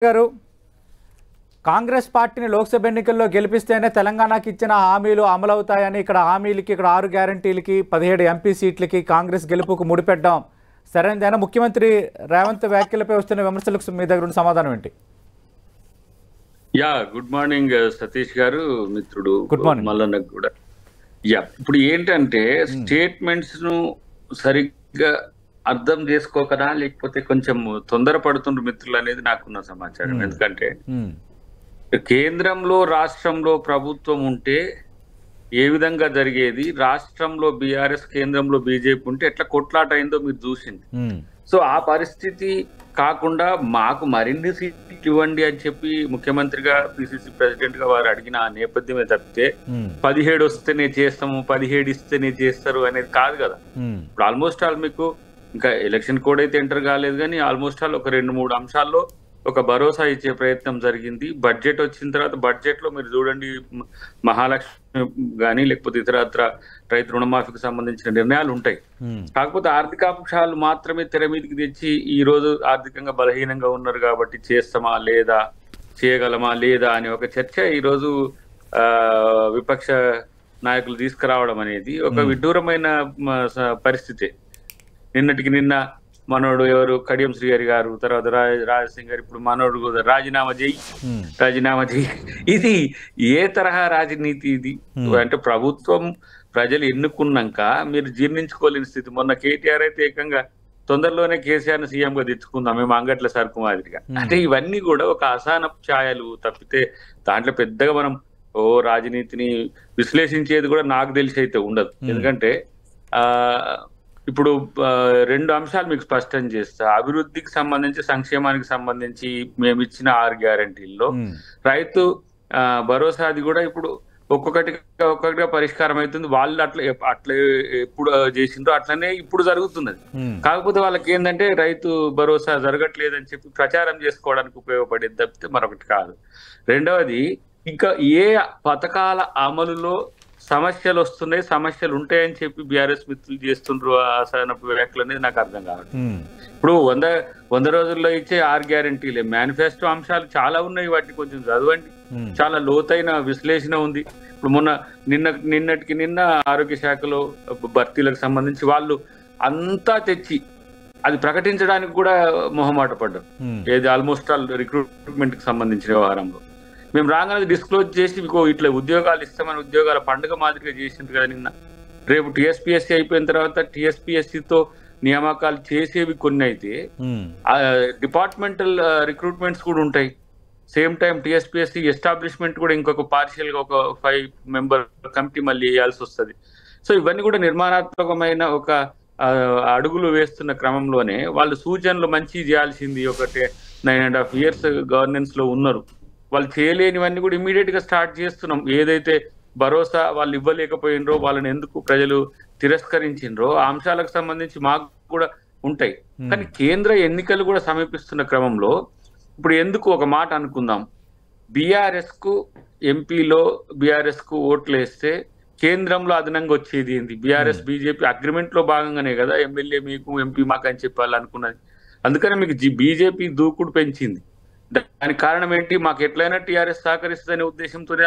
గారు కాంగ్రెస్ పార్టీని లోక్సభ ఎన్నికల్లో గెలిపిస్తేనే తెలంగాణకి ఇచ్చిన హామీలు అమలవుతాయని ఇక్కడ హామీలకి ఇక్కడ 6 గ్యారంటీలకి 17 ఎంపీ సీట్లకి కాంగ్రెస్ గెలుపుకు ముడిపెట్టాం సరైనదేనా? ముఖ్యమంత్రి రేవంత్ వ్యాఖ్యలపై వస్తున్న విమర్శలకు మీ దగ్గర సమాధానం ఏంటి? గుడ్ మార్నింగ్ సతీష్ గారు, మిత్రుడు గుడ్ మార్నింగ్ మల్లన్నకు కూడా. ఇప్పుడు ఏంటంటే స్టేట్మెంట్స్ ను సరిగ్గా అర్థం చేసుకోకనా లేకపోతే కొంచెం తొందరపడుతుండ్రు మిత్రులు అనేది నాకున్న సమాచారం. ఎందుకంటే కేంద్రంలో రాష్ట్రంలో ప్రభుత్వం ఉంటే ఏ విధంగా జరిగేది, రాష్ట్రంలో బీఆర్ఎస్ కేంద్రంలో బీజేపీ ఉంటే ఎట్లా కొట్లాట అయిందో మీరు చూసింది. సో ఆ పరిస్థితి కాకుండా మాకు మరిన్ని సీట్లు ఇవ్వండి అని చెప్పి ముఖ్యమంత్రిగా పిసిసి ప్రెసిడెంట్ గా వారు అడిగిన ఆ నేపథ్యమే తప్పితే 17 వస్తేనే చేస్తాము 17 ఇస్తేనే చేస్తారు అనేది కాదు కదా. ఇప్పుడు ఆల్మోస్ట్ ఆల్ మీకు ఇంకా ఎలక్షన్ కోడ్ అయితే ఎంటర్ కాలేదు కానీ ఆల్మోస్ట్ ఆల్ ఒక 2-3 అంశాల్లో ఒక భరోసా ఇచ్చే ప్రయత్నం జరిగింది. బడ్జెట్ వచ్చిన తర్వాత బడ్జెట్ లో మీరు చూడండి, మహాలక్ష్మి కానీ లేకపోతే ఇతరత్ర రైతు రుణమాఫీకి సంబంధించిన నిర్ణయాలు ఉంటాయి. కాకపోతే ఆర్థిక అంశాలు మాత్రమే తెర మీదకి తెచ్చి ఈ రోజు ఆర్థికంగా బలహీనంగా ఉన్నారు కాబట్టి చేస్తామా లేదా, చేయగలమా లేదా అనే ఒక చర్చ ఈ రోజు విపక్ష నాయకులు తీసుకురావడం అనేది ఒక విడ్డూరమైన పరిస్థితి. నిన్నటికి నిన్న మనోడు ఎవరు కడియం శ్రీహరి గారు, తర్వాత రాజసింగ్ గారు, ఇప్పుడు మనోడు రాజీనామా చేయి. ఇది ఏ తరహా రాజనీతి ఇది? అంటే ప్రభుత్వం ప్రజలు ఎన్నుకున్నాక మీరు జీర్ణించుకోలేని స్థితి. మొన్న కేటీఆర్ అయితే ఏకంగా తొందరలోనే కేసీఆర్ ని సీఎం గా తెచ్చుకుందాం మేము అంగట్ల సరుకు మాదిరిగా. అంటే ఇవన్నీ కూడా ఒక అసహనపు ఛాయలు తప్పితే దాంట్లో పెద్దగా మనం రాజనీతిని విశ్లేషించేది కూడా నాకు తెలిసి అయితే ఉండదు. ఎందుకంటే ఇప్పుడు 2 అంశాలు మీకు స్పష్టం చేస్తా. అభివృద్ధికి సంబంధించి సంక్షేమానికి సంబంధించి మేము ఇచ్చిన 6 గ్యారంటీల్లో రైతు భరోసాది కూడా ఇప్పుడు ఒక్కొక్కటిగా పరిష్కారం అవుతుంది. వాళ్ళు అట్లా ఎప్పుడు చేసిండ్రో అట్లనే ఇప్పుడు జరుగుతున్నది. కాకపోతే వాళ్ళకి ఏంటంటే రైతు భరోసా జరగట్లేదని చెప్పి ప్రచారం చేసుకోవడానికి ఉపయోగపడేది తప్పితే మరొకటి కాదు. రెండవది, ఇంకా ఏ పథకాల అమలులో సమస్యలు వస్తున్నాయి, సమస్యలు ఉంటాయని చెప్పి బీఆర్ఎస్ మిత్రులు చేస్తుండ్రు అసహనపు వ్యాఖ్యలు అనేది నాకు అర్థం కాదు. ఇప్పుడు 100 రోజుల్లో ఇచ్చే 6 గ్యారంటీలే, మేనిఫెస్టో అంశాలు చాలా ఉన్నాయి, వాటిని కొంచెం చదవండి. చాలా లోతైన విశ్లేషణ ఉంది. ఇప్పుడు నిన్నటికి నిన్న ఆరోగ్య శాఖలో భర్తీలకు సంబంధించి వాళ్ళు అంతా తెచ్చి అది ప్రకటించడానికి కూడా మొహమాట పడ్డారు. ఏది ఆల్మోస్ట్ ఆల్ రిక్రూట్మెంట్ కి సంబంధించిన వ్యవహారంలో మేము రాగానే డిస్క్లోజ్ చేసి మీకు ఇట్లా ఉద్యోగాలు ఇస్తామని ఉద్యోగాల పండుగ మాదిరిగా చేసింది కదా నిన్న. రేపు టీఎస్పీఎస్సీ అయిపోయిన తర్వాత టీఎస్పీఎస్సీతో నియామకాలు చేసేవి కొన్ని అయితే డిపార్ట్మెంటల్ రిక్రూట్మెంట్స్ కూడా ఉంటాయి. సేమ్ టైం టీఎస్పీఎస్సీ ఎస్టాబ్లిష్మెంట్ కూడా ఇంకొక పార్షియల్ గా ఒక 5 మెంబర్ కమిటీ మళ్ళీ వేయాల్సి వస్తుంది. సో ఇవన్నీ కూడా నిర్మాణాత్మకమైన ఒక అడుగులు వేస్తున్న క్రమంలోనే వాళ్ళు సూచనలు మంచి చేయాల్సింది. ఒక 9.5 years గవర్నెన్స్ లో ఉన్నారు, వాళ్ళు చేయలేనివన్నీ కూడా ఇమీడియట్ గా స్టార్ట్ చేస్తున్నాం. ఏదైతే భరోసా వాళ్ళు ఇవ్వలేకపోయినరో, వాళ్ళని ఎందుకు ప్రజలు తిరస్కరించిండ్రో ఆ అంశాలకు సంబంధించి మాకు కూడా ఉంటాయి. కానీ కేంద్ర ఎన్నికలు కూడా సమీపిస్తున్న క్రమంలో ఇప్పుడు ఎందుకు ఒక మాట అనుకుందాం, బీఆర్ఎస్ కు ఎంపీలో బీఆర్ఎస్ కు ఓట్లు వేస్తే కేంద్రంలో అదనంగా వచ్చేది ఏంది? బీఆర్ఎస్ బీజేపీ అగ్రిమెంట్ లో భాగంగానే కదా ఎమ్మెల్యే మీకు ఎంపీ మాకు అని చెప్పాలి అనుకున్నది. అందుకనే మీకు బీజేపీ దూకుడు పెంచింది. దానికి కారణం ఏంటి? మాకు ఎట్లయినా టీఆర్ఎస్ సహకరిస్తుందనే ఉద్దేశంతోనే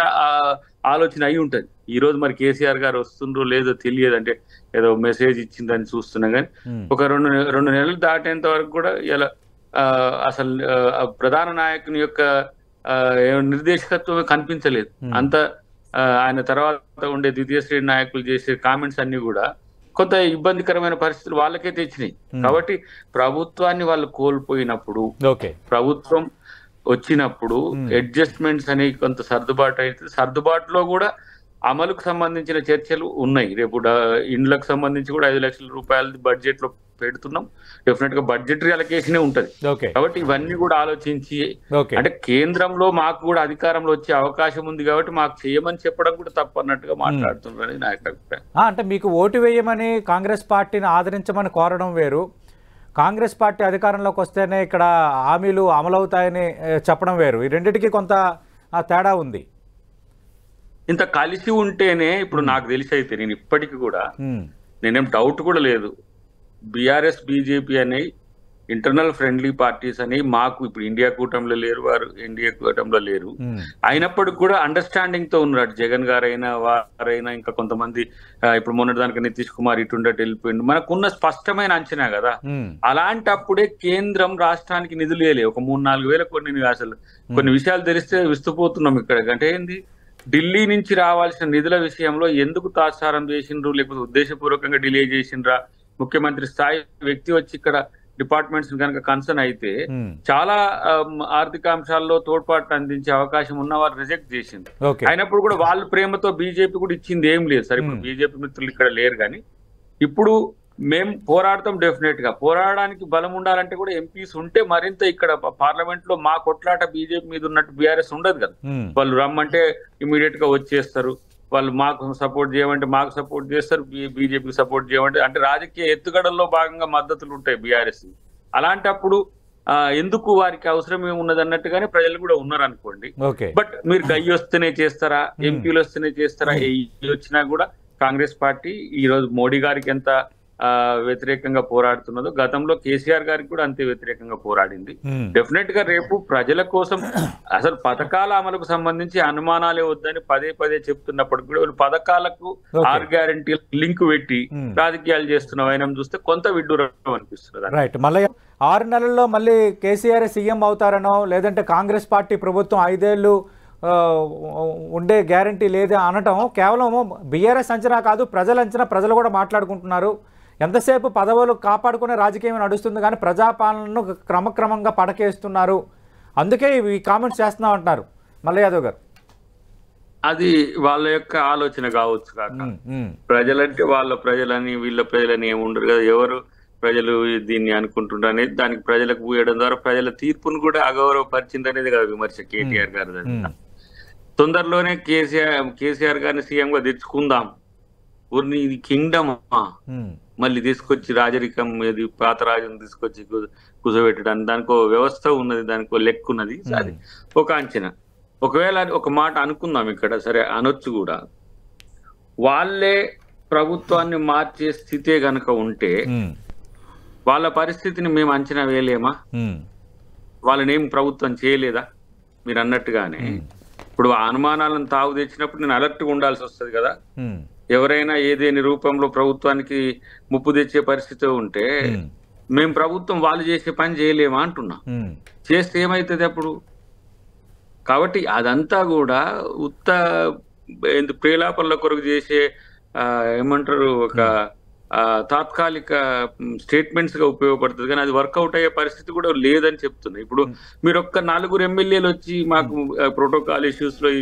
ఆలోచన అయి ఉంటది. ఈ రోజు మరి కేసీఆర్ గారు వస్తుండ్రో లేదో తెలియదు, అంటే ఏదో మెసేజ్ ఇచ్చిందని చూస్తున్నా కానీ ఒక 2 నెలలు దాటేంత వరకు కూడా ఇలా అసలు ప్రధాన నాయకుని యొక్క నిర్దేశకత్వమే కనిపించలేదు. అంత ఆయన తర్వాత ఉండే ద్వితీయ శ్రేణి నాయకులు చేసే కామెంట్స్ అన్ని కూడా కొంత ఇబ్బందికరమైన పరిస్థితులు వాళ్ళకే తెచ్చినాయి. కాబట్టి ప్రభుత్వాన్ని వాళ్ళు కోల్పోయినప్పుడు, ప్రభుత్వం వచ్చినప్పుడు అడ్జస్ట్మెంట్స్ అనేవి కొంత సర్దుబాటు అయితే, సర్దుబాటులో కూడా అమలుకు సంబంధించిన చర్చలు ఉన్నాయి. రేపు ఇండ్లకు సంబంధించి కూడా 5 లక్షల రూపాయల బడ్జెట్ లో పెడుతున్నాం. డెఫినెట్ గా బడ్జెటరీ అలొకేషనే ఉంటది. కాబట్టి ఇవన్నీ కూడా ఆలోచించి, అంటే కేంద్రంలో మాకు కూడా అధికారంలో వచ్చే అవకాశం ఉంది కాబట్టి మాకు చేయమని చెప్పడం కూడా తప్పన్నట్టుగా మాట్లాడుతున్నారని నా అభిప్రాయం. అంటే మీకు ఓటు వేయమని కాంగ్రెస్ పార్టీని ఆదరించమని కోరడం వేరు, కాంగ్రెస్ పార్టీ అధికారంలోకి వస్తేనే ఇక్కడ హామీలు అమలవుతాయని చెప్పడం వేరు. ఈ రెండింటికి కొంత తేడా ఉంది. ఇంత కలిసి ఉంటేనే ఇప్పుడు నాకు తెలిసి అయితే నేను ఇప్పటికీ కూడా నేనేం డౌట్ కూడా లేదు, బీఆర్ఎస్ బీజేపీ అనే ఇంటర్నల్ ఫ్రెండ్లీ పార్టీస్ అని మాకు ఇప్పుడు ఇండియా కూటమిలో లేరు, వారు ఎన్డీఏ కూటమిలో లేరు. అయినప్పటికి కూడా అండర్స్టాండింగ్ తో ఉన్నారు. జగన్ గారైనా వారైనా ఇంకా కొంతమంది ఇప్పుడు మొన్నటిదానికి నితీష్ కుమార్ ఇటుండటి వెళ్ళిపోయింది. మనకున్న స్పష్టమైన అంచనా కదా. అలాంటప్పుడే కేంద్రం రాష్ట్రానికి నిధులు వేయలే. ఒక 3-4 వేల అసలు కొన్ని విషయాలు తెలిస్తే విస్తుపోతున్నాం ఇక్కడ. అంటే ఏంది, ఢిల్లీ నుంచి రావాల్సిన నిధుల విషయంలో ఎందుకు తాత్సారం చేసిండ్రు, లేకపోతే ఉద్దేశపూర్వకంగా డిలే చేసిండ్రా? ముఖ్యమంత్రి స్థాయి వ్యక్తి వచ్చి ఇక్కడ డిపార్ట్మెంట్స్ కనుక కన్సర్న్ అయితే చాలా ఆర్థిక అంశాల్లో తోడ్పాటు అందించే అవకాశం ఉన్న వారు రిజెక్ట్ చేసింది. అయినప్పుడు కూడా వాళ్ళ ప్రేమతో బీజేపీ కూడా ఇచ్చింది ఏం లేదు. సరే, ఇప్పుడు బీజేపీ మిత్రులు ఇక్కడ లేరు, కానీ ఇప్పుడు మేము పోరాడతాం. డెఫినెట్ గా పోరాడడానికి బలం ఉండాలంటే కూడా ఎంపీస్ ఉంటే మరింత ఇక్కడ పార్లమెంట్ లో మా కొట్లాట బీజేపీ మీద ఉన్నట్టు బీఆర్ఎస్ ఉండదు కదా. వాళ్ళు రమ్మంటే ఇమీడియట్ గా వచ్చేస్తారు, వాళ్ళు మాకు సపోర్ట్ చేయమంటే మాకు సపోర్ట్ చేస్తారు, బీజేపీకి సపోర్ట్ చేయమంటే, అంటే రాజకీయ ఎత్తుగడల్లో భాగంగా మద్దతులు ఉంటాయి బీఆర్ఎస్. అలాంటప్పుడు ఎందుకు వారికి అవసరం ఏమున్నది అన్నట్టుగానే ప్రజలు కూడా ఉన్నారు అనుకోండి. బట్ మీరు గయ్యి వస్తేనే చేస్తారా, ఎంపీలు వస్తేనే చేస్తారా? వచ్చినా కూడా కాంగ్రెస్ పార్టీ ఈ రోజు మోడీ గారికి ఎంత వ్యతిరేకంగా పోరాడుతున్నదో గతంలో కేసీఆర్ గారికి కూడా అంతే వ్యతిరేకంగా పోరాడింది. డెఫినెట్ గా రేపు ప్రజల కోసం అసలు పథకాల అమలుకు సంబంధించి అనుమానాలే వద్దని పదే పదే చెప్తున్నప్పటికీ కూడా వీళ్ళు పథకాలకు 6 గ్యారెంటీ లింక్ పెట్టి రాజకీయాలు చేస్తున్న వైనం చూస్తే కొంత విడ్డూరం అనిపిస్తుంది. రైట్. మళ్ళీ 6 నెలల్లో మళ్ళీ కేసీఆర్ సీఎం అవుతారనో, లేదంటే కాంగ్రెస్ పార్టీ ప్రభుత్వం 5 ఏళ్ళు ఉండే గ్యారంటీ లేదా అనటం కేవలం బీఆర్ఎస్ అంచనా కాదు, ప్రజల అంచనా. ప్రజలు కూడా మాట్లాడుకుంటున్నారు. ఎంతసేపు పదవులు కాపాడుకునే రాజకీయం నడుస్తుంది, కానీ ప్రజాపాలనను క్రమక్రమంగా పడకేస్తున్నారు. అందుకే ఈ కామెంట్స్ చేస్తున్నా అంటున్నారు మల్ల యాదవ్ గారు. అది వాళ్ళ యొక్క ఆలోచన కావచ్చు కాక, ప్రజలంటే వాళ్ళ ప్రజలని వీళ్ళ ప్రజలని ఏమి ఉండరు కదా. ఎవరు ప్రజలు దీన్ని అనుకుంటుండ్రు అనేది దానికి ప్రజలకు పోయడం ద్వారా ప్రజల తీర్పును కూడా అగౌరవపరిచింది అనేది కదా విమర్శ కేటీఆర్ గారు. తొందరలోనే కేసీఆర్ గారిని సీఎం గా తెచ్చుకుందాం, ఊరిని ఇది కింగ్డమ్ మళ్ళీ తీసుకొచ్చి రాజరికం ఇది పాత రాజును తీసుకొచ్చి కూర్చోబెట్టడానికి దానికో వ్యవస్థ ఉన్నది, దానికో లెక్క ఉన్నది. అది ఒక అంచనా. ఒకవేళ ఒక మాట అనుకుందాం ఇక్కడ, సరే అనొచ్చు కూడా, వాళ్ళే ప్రభుత్వాన్ని మార్చే స్థితే గనక ఉంటే వాళ్ళ పరిస్థితిని మేము అంచనా వేయలేమా? వాళ్ళని ఏం ప్రభుత్వం చేయలేదా? మీరు అన్నట్టుగానే ఇప్పుడు అనుమానాలను తావు తెచ్చినప్పుడు నేను అలర్ట్గా ఉండాల్సి వస్తుంది కదా. ఎవరైనా ఏదేని రూపంలో ప్రభుత్వానికి ముప్పు తెచ్చే పరిస్థితి ఉంటే మేము ప్రభుత్వం వాళ్ళు చేసే పని చేయలేమా అంటున్నా. చేస్తే ఏమైతుంది అప్పుడు? కాబట్టి అదంతా కూడా ప్రేలాపనల కొరకు చేసే ఏమంటారు ఒక తాత్కాలిక స్టేట్మెంట్స్ గా ఉపయోగపడుతుంది, కానీ అది వర్కౌట్ అయ్యే పరిస్థితి కూడా లేదని చెప్తున్నా. ఇప్పుడు మీరు ఒక్క 4 ఎమ్మెల్యేలు వచ్చి మాకు ప్రోటోకాల్ ఇష్యూస్ లో ఈ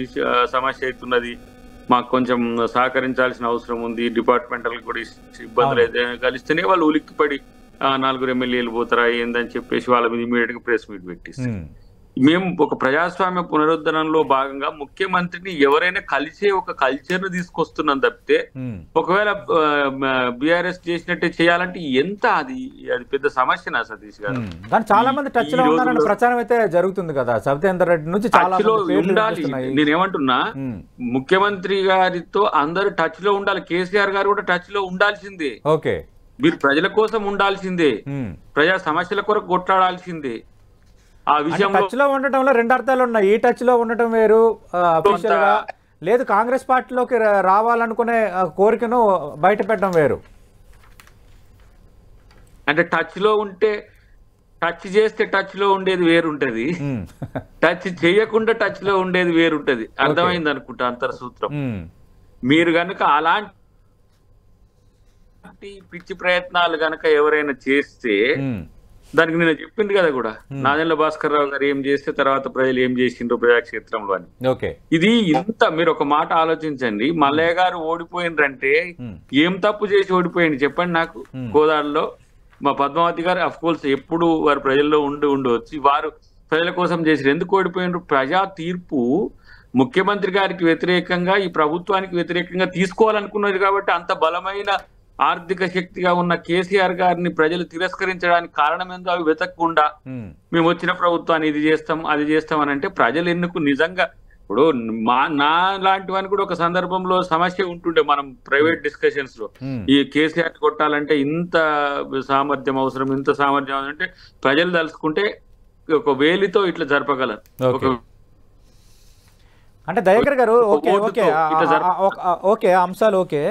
సమస్య అవుతున్నది, మాకు కొంచెం సహకరించాల్సిన అవసరం ఉంది, డిపార్ట్మెంటల్ కూడా ఇబ్బందులు అయితే కలిస్తేనే వాళ్ళు ఉలిక్కిపడి 4 ఎమ్మెల్యేలు పోతారా ఏందని చెప్పేసి వాళ్ళ మీద ఇమీడియట్ గా ప్రెస్ మీట్ పెట్టిస్తారు. మేము ఒక ప్రజాస్వామ్య పునరుద్ధరణలో భాగంగా ముఖ్యమంత్రిని ఎవరైనా కలిసే ఒక కల్చర్ ను తీసుకొస్తున్నాం తప్పితే ఒకవేళ బీఆర్ఎస్ చేసినట్టే చేయాలంటే ఎంత అది పెద్ద సమస్యనా సతీష్ గారు? కానీ చాలా మంది టచ్ లో ఉన్నారని ప్రచారం అయితే జరుగుతుంది కదా. సత్యేందర్ రెడ్డి నుంచి చాలా ఉండాలి. నేనేమంటున్నా, ముఖ్యమంత్రి గారితో అందరూ టచ్ లో ఉండాలి. కేసీఆర్ గారు కూడా టచ్ లో ఉండాల్సిందే. ఓకే, మీరు ప్రజల కోసం ఉండాల్సిందే, ప్రజా సమస్యల కొరకు కొట్లాడాల్సిందే. ఆ విషయం టచ్ లో ఉండటంలో 2 అర్థాలు ఉన్నాయి. ఈ టచ్ లో ఉండటం వేరు, అఫీషియల్ గా లేదు కాంగ్రెస్ పార్టీలోకి రావాలనుకునే కోరికను బయట పెట్టడం వేరు. అంటే టచ్ లో ఉంటే, టచ్ చేస్తే టచ్ లో ఉండేది వేరుంటది, టచ్ చేయకుండా టచ్ లో ఉండేది వేరుంటది. అర్థమైంది అనుకుంటా అంతర్సూత్రం. మీరు గనక అలాంటి పిచ్చి ప్రయత్నాలు గనక ఎవరైనా చేస్తే దానికి నేను చెప్పింది కదా కూడా, నాదెండ్ల భాస్కర్ రావు గారు ఏం చేస్తే తర్వాత ప్రజలు ఏం చేసిండ్రు ప్రజాక్షేత్రంలో అని. ఇది ఇంత మీరు ఒక మాట ఆలోచించండి. మల్లయ్య గారు ఓడిపోయిండ్రంటే ఏం తప్పు చేసి ఓడిపోయింది చెప్పండి నాకు. కోదాడలో మా పద్మావతి గారు అఫ్ కోర్స్ ఎప్పుడు వారు ప్రజల్లో ఉండవచ్చు, వారు ప్రజల కోసం చేసి ఎందుకు ఓడిపోయిండ్రు? ప్రజా తీర్పు ముఖ్యమంత్రి గారికి వ్యతిరేకంగా ఈ ప్రభుత్వానికి వ్యతిరేకంగా తీసుకోవాలనుకున్నది కాబట్టి అంత బలమైన ఆర్థిక శక్తిగా ఉన్న కేసీఆర్ గారిని ప్రజలు తిరస్కరించడానికి కారణం ఏందో అవి వెతకకుండా మేము వచ్చిన ప్రభుత్వాన్ని ఇది చేస్తాం అది చేస్తాం అని అంటే ప్రజలు నిజంగా ఇప్పుడు నా లాంటి వాని కూడా ఒక సందర్భంలో సమస్య ఉంటుండే మనం ప్రైవేట్ డిస్కషన్స్ లో ఈ కేసీఆర్ కొట్టాలంటే ఇంత సామర్థ్యం అవసరం, ఇంత సామర్థ్యం అవసరం అంటే ప్రజలు తలుచుకుంటే ఒక వేలితో ఇట్లా జరపగలరు. అంటే దయాకర్ గారు ఓకే ఓకే ఓకే అంశాలు ఓకే.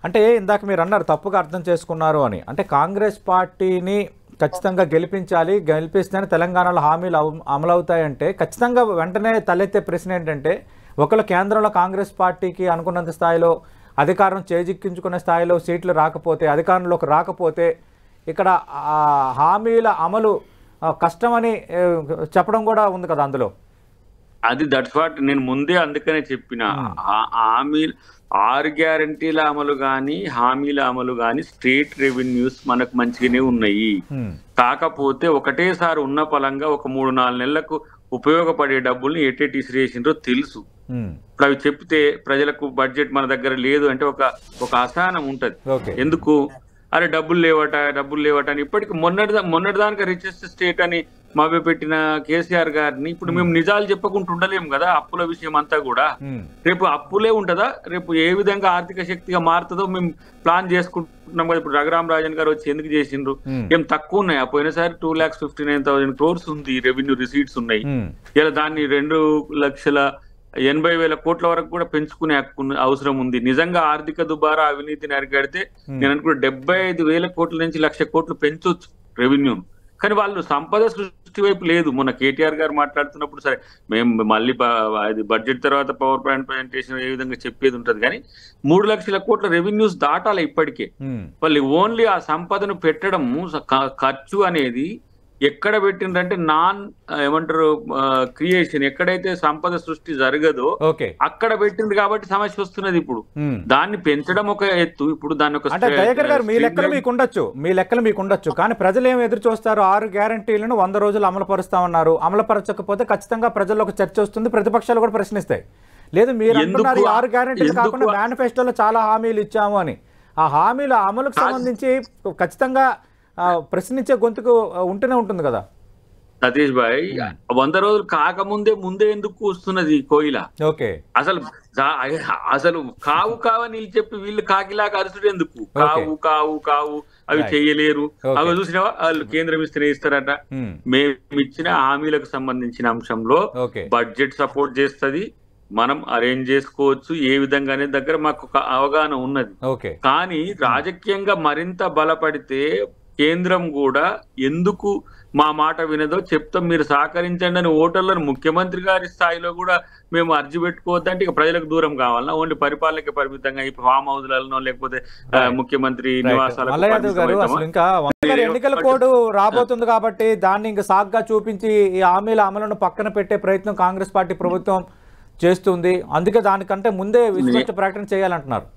అంటే ఇందాక మీరు అన్నారు తప్పుగా అర్థం చేసుకున్నారు అని. అంటే కాంగ్రెస్ పార్టీని ఖచ్చితంగా గెలిపించాలి, గెలిపిస్తేనే తెలంగాణలో హామీలు అమలవుతాయంటే ఖచ్చితంగా వెంటనే తలెత్తే ప్రశ్న ఏంటంటే ఒకళ్ళు కేంద్రంలో కాంగ్రెస్ పార్టీకి అనుకున్నంత స్థాయిలో అధికారం చేజిక్కించుకునే స్థాయిలో సీట్లు రాకపోతే, అధికారంలోకి రాకపోతే ఇక్కడ హామీల అమలు కష్టమని చెప్పడం కూడా ఉంది కదా అందులో. అది దట్స్ వాట్ నేను ముందే అందుకనే చెప్పిన. హామీలు 6 గ్యారంటీల అమలు కానీ హామీల అమలు కానీ స్టేట్ రెవెన్యూస్ మనకు మంచిగానే ఉన్నాయి. కాకపోతే ఒకటేసారి ఉన్న పలంగా ఒక 3-4 నెలలకు ఉపయోగపడే డబ్బుల్ని ఎట్టేటి ఇసిరేసిండ్రో తెలుసు. ఇప్పుడు అవి చెప్తే ప్రజలకు బడ్జెట్ మన దగ్గర లేదు అంటే ఒక అసహనం ఉంటది. ఎందుకు అరే డబ్బులు లేవట అని ఇప్పటికి మొన్నటిదానికి రిచెస్ట్ స్టేట్ అని పెట్టిన కేసీఆర్ గారిని ఇప్పుడు మేము నిజాలు చెప్పకుండా ఉండలేము కదా. అప్పుల విషయం అంతా కూడా రేపు అప్పులే ఉంటదా, రేపు ఏ విధంగా ఆర్థిక శక్తిగా మారుతుందో మేము ప్లాన్ చేసుకుంటున్నాం కదా. ఇప్పుడు రఘురామ్ రాజన్ గారు వచ్చి ఎందుకు చేసిండ్రు, ఏం తక్కువ ఉన్నాయి. పోయినసారి 2,59,000 crores ఉంది రెవెన్యూ రిసీట్స్ ఉన్నాయి. ఇలా దాన్ని 2,80,000 కోట్ల వరకు కూడా పెంచుకునే అవసరం ఉంది. నిజంగా ఆర్థిక దుబారా అవినీతిని అరికడితే నేను అనుకుంటే 75,000 కోట్ల నుంచి 1,00,000 కోట్లు పెంచవచ్చు రెవెన్యూ. కానీ వాళ్ళు సంపద సృష్టి వైపు లేదు. మొన్న కేటీఆర్ గారు మాట్లాడుతున్నప్పుడు సరే మేము మళ్ళీ అది బడ్జెట్ తర్వాత పవర్ పాయింట్ ప్రజెంటేషన్ ఏ విధంగా చెప్పేది ఉంటది, కానీ 3,00,000 కోట్ల రెవెన్యూస్ దాటాలి ఇప్పటికే. వాళ్ళు ఓన్లీ ఆ సంపదను పెట్టడం ఖర్చు అనేది ఎక్కడ పెట్టిండ్రంటే ఏమంటారు క్రియేషన్, ఎక్కడైతే సంపద సృష్టి జరగదో అక్కడ పెట్టింది కాబట్టి సమస్య వస్తున్నది. ఇప్పుడు దాన్ని పెంచడం ఒక ఎత్తు, ఇప్పుడు దాన్ని ఒక అంటే దయాకర్ గారు మీ లెక్కలు మీకు ఉండొచ్చు కానీ ప్రజలు ఏమి ఎదురు చూస్తారు? 6 గ్యారంటీలను 100 రోజులు అమలు పరుస్తామన్నారు. అమలు పరచకపోతే ఖచ్చితంగా ప్రజల్లో ఒక చర్చ వస్తుంది, ప్రతిపక్షాలు కూడా ప్రశ్నిస్తాయి. లేదు మీరు అంటున్నారు 6 గ్యారంటీలు కాకుండా మేనిఫెస్టోలో చాలా హామీలు ఇచ్చాము అని. ఆ హామీల అమలుకు సంబంధించి ఖచ్చితంగా ప్రశ్నించే గొంతుకు ఉంటూనే ఉంటుంది కదా. సతీష్ భాయ్ 100 రోజులు ముందే ఎందుకు వస్తున్నది కోయిల? అసలు కావని వీళ్ళు చెప్పి వీళ్ళు కాకిలాగా అరుసుడు ఎందుకు? కావు అవి చెయ్యలేరు. అవి చూసినావా, వాళ్ళు కేంద్రం ఇస్తేనే ఇస్తారట. మేము ఇచ్చిన హామీలకు సంబంధించిన అంశంలో బడ్జెట్ సపోర్ట్ చేస్తుంది, మనం అరేంజ్ చేసుకోవచ్చు ఏ విధంగా అనే దగ్గర మాకు ఒక అవగాహన ఉన్నది. కానీ రాజకీయంగా మరింత బలపడితే కేంద్రం కూడా ఎందుకు మా మాట వినదో చెప్తాం, మీరు సహకరించండి అని ఓటర్లను ముఖ్యమంత్రి గారి స్థాయిలో కూడా మేము అర్జీ పెట్టుకోవద్దంటే ఇక ప్రజలకు దూరం కావాలన్నా, ఓన్లీ పరిపాలనకి పరిమితంగా ఈ ఫామ్ హౌస్లలో లేకపోతే ముఖ్యమంత్రి నివాసాలకు. ఇంకా ఎన్నికల కోడ్ రాబోతుంది కాబట్టి దాన్ని ఇంకా సాగ్గా చూపించి ఈ హామీల అమలును పక్కన పెట్టే ప్రయత్నం కాంగ్రెస్ పార్టీ ప్రభుత్వం చేస్తుంది. అందుకే దానికంటే ముందే విశ్వస్త ప్రకటన చేయాలంటున్నారు.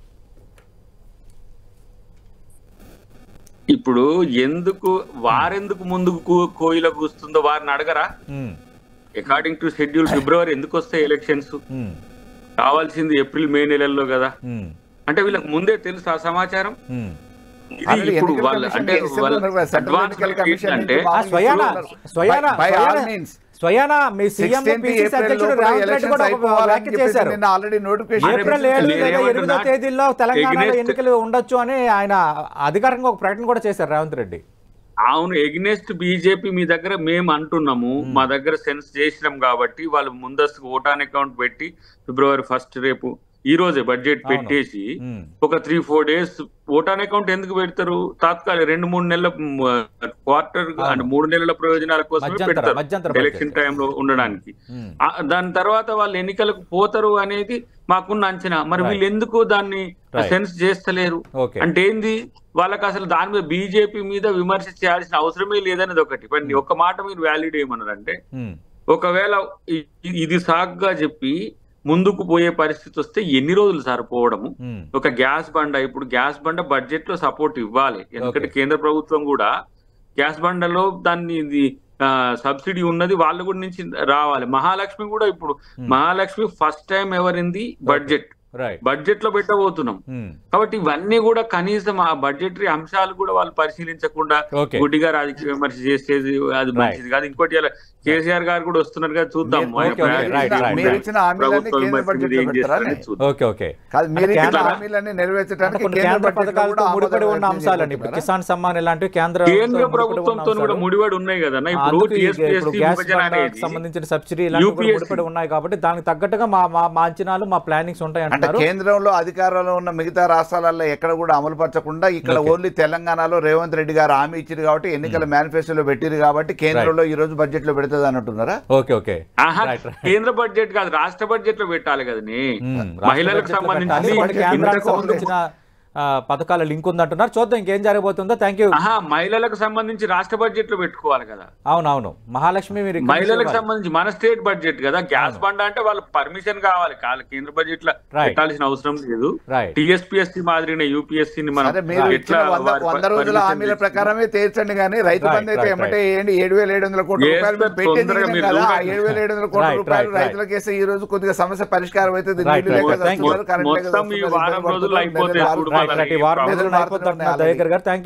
ఇప్పుడు వారెందుకు ముందుకు కోయిల కూస్తుందో వారిని అడగరా? అకార్డింగ్ టు షెడ్యూల్ ఫిబ్రవరి ఎందుకు వస్తాయి ఎలక్షన్స్? కావాల్సింది ఏప్రిల్ మే నెలల్లో కదా. అంటే వీళ్ళకి ముందే తెలుసు ఆ సమాచారం. ఇప్పుడు వాళ్ళు అంటే స్వయానా మీ సీఎం పిసిసి అధ్యక్షుడు రేవంత్ రెడ్డి కూడా వ్యాఖ్య చేశారు. ఏప్రిల్ 7 తేదీల్లో తెలంగాణలో ఎన్నికలు ఉండొచ్చు అని ఆయన అధికారంగా ఒక ప్రకటన కూడా చేశారు రేవంత్ రెడ్డి. అవును, ఎగ్నెస్ట్ బీజేపీ మీ దగ్గర మేము అంటున్నాము, మా దగ్గర సెన్స్ చేసినాం కాబట్టి వాళ్ళు ముందస్తు ఓటాన్ అకౌంట్ పెట్టి February 1 రేపు ఈ రోజే బడ్జెట్ పెట్టేసి ఒక 3-4 days ఓటాన్ అకౌంట్ ఎందుకు పెడతారు? తాత్కాలిక 2-3 నెలల క్వార్టర్ అంటే 3 నెలల ప్రయోజనాల కోసమే పెడతారు ఎలక్షన్ టైంలో ఉండడానికి. దాని తర్వాత వాళ్ళు ఎన్నికలకు పోతారు అనేది మాకున్న అంచనా. మరి వీళ్ళు ఎందుకు దాన్ని సెన్స్ చేస్తలేరు అంటే ఏంది? వాళ్ళకి అసలు దాని మీద బీజేపీ మీద విమర్శ చేయాల్సిన అవసరమే లేదనేది ఒకటి. ఒక మాట మీరు వ్యాలిడ్ ఏమన్నారంటే, ఒకవేళ ఇది సాగ్గా చెప్పి ముందుకు పోయే పరిస్థితి వస్తే ఎన్ని రోజులు సరిపోవడము? ఒక గ్యాస్ బండ, ఇప్పుడు గ్యాస్ బండ బడ్జెట్ లో సపోర్ట్ ఇవ్వాలి, ఎందుకంటే కేంద్ర ప్రభుత్వం కూడా గ్యాస్ బండలో దాన్ని సబ్సిడీ ఉన్నది వాళ్ళ కూడా నుంచి రావాలి. మహాలక్ష్మి కూడా ఇప్పుడు మహాలక్ష్మి ఫస్ట్ టైం ఎవరింది బడ్జెట్ లో పెట్టబోతున్నాం కాబట్టి ఇవన్నీ కూడా కనీసం ఆ బడ్జెటరీ అంశాలు కూడా వాళ్ళు పరిశీలించకుండా గుడ్డిగా రాజకీయ విమర్శ చేసేది అది మంచిది కాదు. ఇంకోటి కేసీఆర్ గారు కూడా వస్తున్నారు కదా, చూద్దాం ఆయన ఓకే, ఓకే, ప్రయారిటీ రైట్, ఏముంది, రైట్. మీరు ఇచ్చిన హామీలన్నీ ప్రభుత్వం కేంద్ర మరి బడ్జెట్ ఇది లో ఏం పెడతారా? చేస్తారనేది చూద్దాం. Okay, okay. కాదు, మీరు ఇచ్చిన కేంద్ర- హామీలన్నీ నెరవేర్చడానికి కొన్ని కేంద్ర కేంద్ర బడ్జెట్ లో పథకాలతో కూడా ముడిపడి ఉన్న ఆమోదం అంశాలండి. ఇప్పుడు చేయబోతున్నారా? కిసాన్ సమ్మాన్ ఇలాంటివి కేంద్ర ప్రభుత్వంతో కూడా ముడిపడి ఉన్నాయి కదా ఇప్పుడు ఇప్పుడు టీఎస్పీఎస్సీ గ్యాస్ విభజన బండకు అనేది సంబంధించిన సబ్సిడీ ఇలాంటివి కూడా UPSC. ముడిపడి ఉన్నాయి కాబట్టి దానికి తగ్గట్టుగా మా మా మా అంచనాలు మా ప్లానింగ్స్ ఉంటాయి అంటే అంటున్నారు. కేంద్రంలో అధికారంలో ఉన్న మిగతా రాష్ట్రాలలో ఎక్కడ కూడా అమలు పరచకుండా ఇక్కడ ఓన్లీ తెలంగాణలో రేవంత్ రెడ్డి గారు హామీ ఇచ్చారు కాబట్టి ఎన్నికల మేనిఫెస్టోలో పెట్టిరు కాబట్టి కేంద్రంలో ఈ రోజు బడ్జెట్ లో పెడుతుంది అంటున్నారా? Okay, okay. ఆహా, రైట్, రైట్. కేంద్ర బడ్జెట్ కాదు, రాష్ట్ర బడ్జెట్ లో పెట్టాలి కదని. రాష్ట్ర మహిళలకు బడ్జెట్లో సంబంధించి పెట్టాలి. కొన్ని కేంద్రానికి ఇంతకు ముందు- సంబంధించిన పథకాల లింక్ ఉందంటున్నారు. చూద్దాం ఇంకేం జరగబోతుందో. Thank you. ఆహా, మహిళలకు సంబంధించి రాష్ట్ర బడ్జెట్ లో పెట్టుకోవాలి కదా. అవునవును, మహాలక్ష్మి మీరు ఇక్కడ మహిళలకు నుంచి సంబంధించి మన స్టేట్ బడ్జెట్ కదా, గ్యాస్ బండ అంటే వాళ్ళ పర్మిషన్ కావాలి, కేంద్ర బడ్జెట్ లో Right. పెట్టాల్సిన అవసరం లేదు. Right. టీఎస్పీఎస్సీ మాదిరినే యూపీఎస్సీ ని మనం సరే, మీరు ఎట్లా ఇచ్చిన 100 రోజుల permission హామీల తీసుకుంటాం. ప్రకారమే తీర్చండి కానీ రైతు Right, బంధు అయితే right, ఏమంటే 7,700 కోట్ల Yes, రూపాయలు sir, పెట్టేది తొందరగా మీరు కదా. చూడండి. 7,700 కోట్ల Right, రూపాయలు right, రైతులకు వేస్తే ఈ రోజు కొద్దిగా సమస్య పరిష్కారం అవుతుంది. Right, నీళ్లు లేక right. Thank you. చస్తున్నారు, కరెంట్ లేక మొత్తం ఈ చస్తున్నారు, వారం ఇబ్బంది రోజులు పడుతున్నారు, అయిపోతే నెలలు ఇప్పుడు రైట్, రైట్. ఈ వారం నెలలు రోజులు అయిపోతున్నారు మారుతూనే దయాకర్ గారు. Thank you.